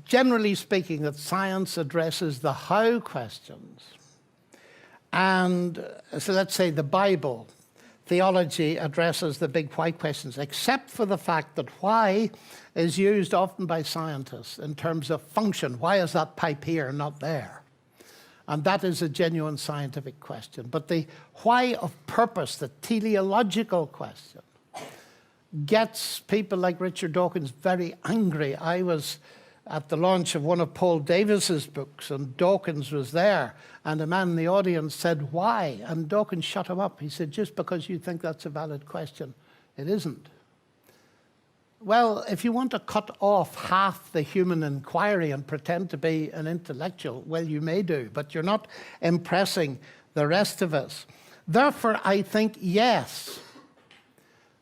generally speaking, that science addresses the how questions. And so let's say the Bible, theology addresses the big why questions, except for the fact that why is used often by scientists in terms of function. Why is that pipe here and not there? And that is a genuine scientific question. But the why of purpose, the teleological question, gets people like Richard Dawkins very angry. I was at the launch of one of Paul Davis's books, and Dawkins was there, and a man in the audience said, why? And Dawkins shut him up. He said, just because you think that's a valid question, it isn't. Well, if you want to cut off half the human inquiry and pretend to be an intellectual, well, you may do, but you're not impressing the rest of us. Therefore, I think, yes,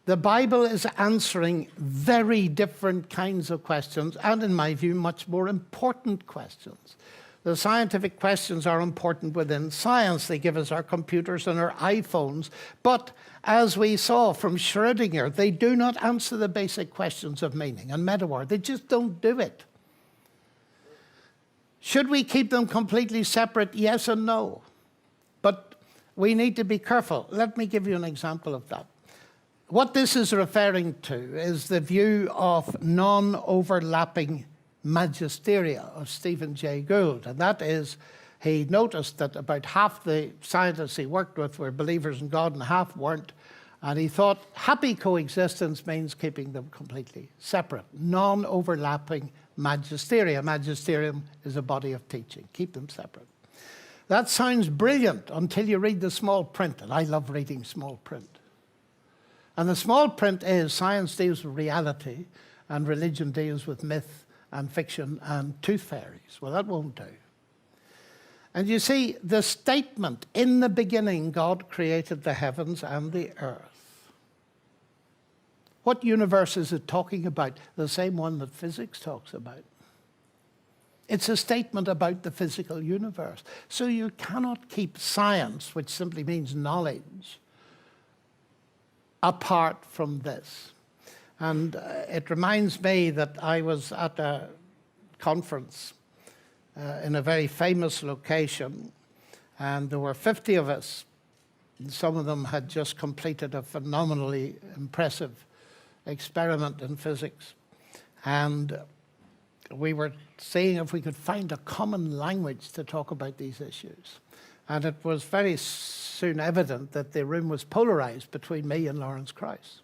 the Bible is answering very different kinds of questions, and in my view, much more important questions. The scientific questions are important within science. They give us our computers and our iPhones. But as we saw from Schrödinger, they do not answer the basic questions of meaning and metaphor. They just don't do it. Should we keep them completely separate? Yes and no. But we need to be careful. Let me give you an example of that. What this is referring to is the view of non-overlapping magisteria of Stephen Jay Gould. And that is, he noticed that about half the scientists he worked with were believers in God and half weren't. And he thought happy coexistence means keeping them completely separate. Non-overlapping magisteria. Magisterium is a body of teaching. Keep them separate. That sounds brilliant until you read the small print. And I love reading small print. And the small print is science deals with reality and religion deals with myth and fiction and tooth fairies. Well, that won't do. And you see, the statement, in the beginning, God created the heavens and the earth. What universe is it talking about? The same one that physics talks about. It's a statement about the physical universe. So you cannot keep science, which simply means knowledge, apart from this. And it reminds me that I was at a conference in a very famous location, and there were 50 of us. And some of them had just completed a phenomenally impressive experiment in physics. And we were seeing if we could find a common language to talk about these issues. And it was very soon evident that the room was polarized between me and Lawrence Krauss.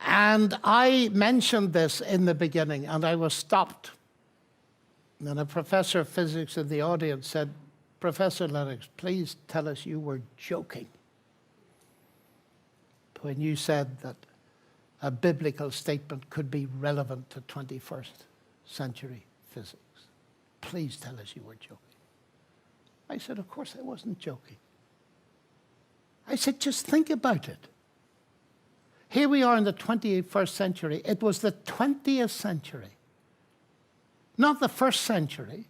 And I mentioned this in the beginning, and I was stopped. And a professor of physics in the audience said, Professor Lennox, please tell us you were joking when you said that a biblical statement could be relevant to 21st century physics. Please tell us you were joking. I said, of course I wasn't joking. I said, just think about it. Here we are in the 21st century. It was the 20th century, not the first century,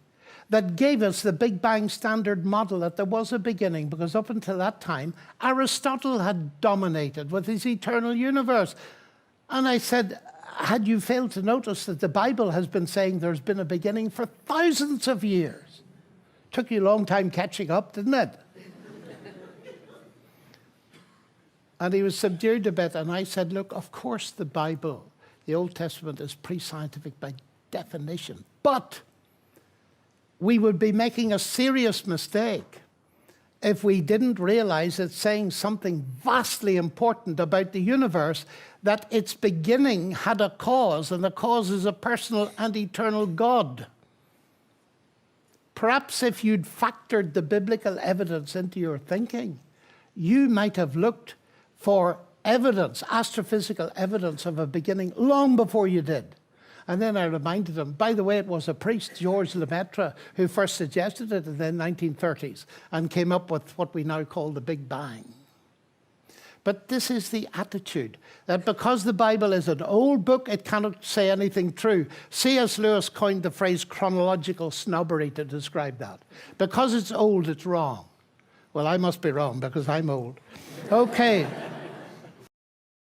that gave us the Big Bang Standard Model that there was a beginning, because up until that time, Aristotle had dominated with his eternal universe. And I said, had you failed to notice that the Bible has been saying there's been a beginning for thousands of years? Took you a long time catching up, didn't it? And he was subdued a bit, and I said, look, of course the Bible, the Old Testament, is pre-scientific by definition, but we would be making a serious mistake if we didn't realize it's saying something vastly important about the universe, that its beginning had a cause, and the cause is a personal and eternal God. Perhaps if you'd factored the biblical evidence into your thinking, you might have looked for evidence, astrophysical evidence of a beginning long before you did. And then I reminded him, by the way, it was a priest, Georges Lemaitre, who first suggested it in the 1930s and came up with what we now call the Big Bang. But this is the attitude, that because the Bible is an old book, it cannot say anything true. C.S. Lewis coined the phrase chronological snobbery to describe that. Because it's old, it's wrong. Well, I must be wrong because I'm old. Okay.